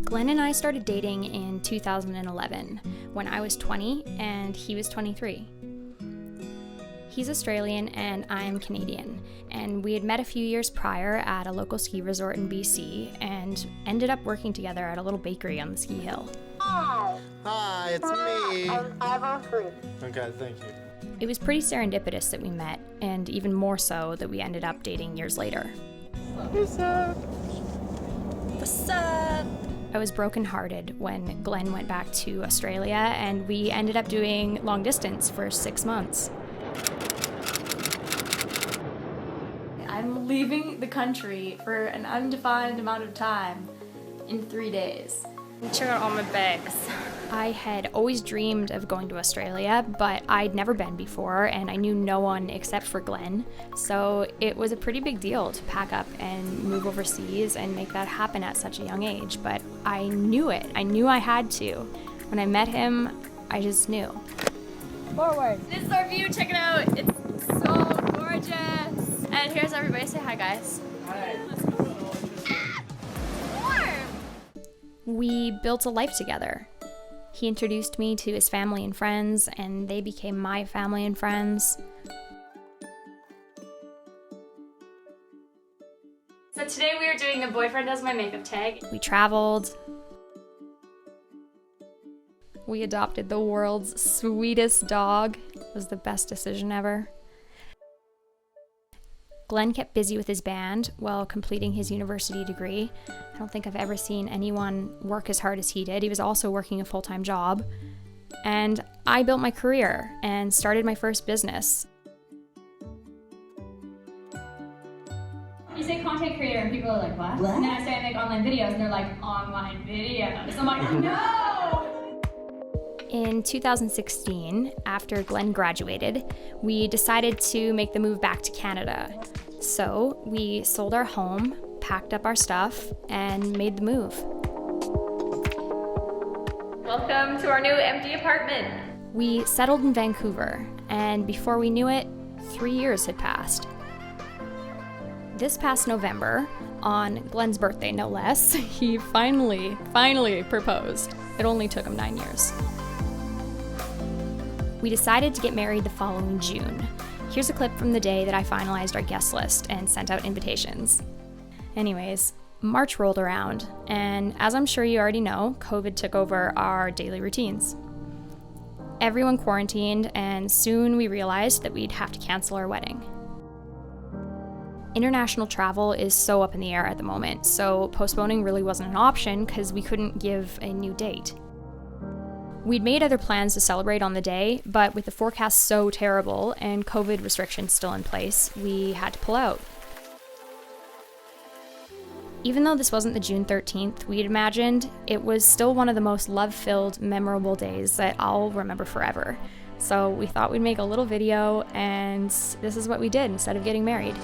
Glen and I started dating in 2011 when I was 20 and he was 23. He's Australian and I'm Canadian, and we had met a few years prior at a local ski resort in BC and ended up working together at a little bakery on the ski hill. Hi, it's me. I'm 503. Okay, thank you. It was pretty serendipitous that we met, and even more so that we ended up dating years later. What's up? What's up? I was brokenhearted when Glen went back to Australia, and we ended up doing long distance for 6 months. I'm leaving the country for an undefined amount of time in 3 days. I'm checking out all my bags. I had always dreamed of going to Australia, but I'd never been before, and I knew no one except for Glen. So it was a pretty big deal to pack up and move overseas and make that happen at such a young age. But I knew it. I knew I had to. When I met him, I just knew. Forward. This is our view, check it out. It's so gorgeous. And here's everybody, say hi guys. Hi. We built a life together. He introduced me to his family and friends, and they became my family and friends. So today we are doing a boyfriend does my makeup tag. We traveled. We adopted the world's sweetest dog. It was the best decision ever. Glen kept busy with his band while completing his university degree. I don't think I've ever seen anyone work as hard as he did. He was also working a full-time job. And I built my career and started my first business. You say content creator and people are like, what? And then I say I make online videos and they're like, online videos. I'm like, no! In 2016, after Glen graduated, we decided to make the move back to Canada. So we sold our home, packed up our stuff, and made the move. Welcome to our new empty apartment. We settled in Vancouver, and before we knew it, 3 years had passed. This past November, on Glen's birthday no less, he finally proposed. It only took him 9 years. We decided to get married the following June. Here's a clip from the day that I finalized our guest list and sent out invitations. Anyways, March rolled around, and as I'm sure you already know, COVID took over our daily routines. Everyone quarantined, and soon we realized that we'd have to cancel our wedding. International travel is so up in the air at the moment, so postponing really wasn't an option because we couldn't give a new date. We'd made other plans to celebrate on the day, but with the forecast so terrible and COVID restrictions still in place, we had to pull out. Even though this wasn't the June 13th we'd imagined, it was still one of the most love-filled, memorable days that I'll remember forever. So we thought we'd make a little video, and this is what we did instead of getting married.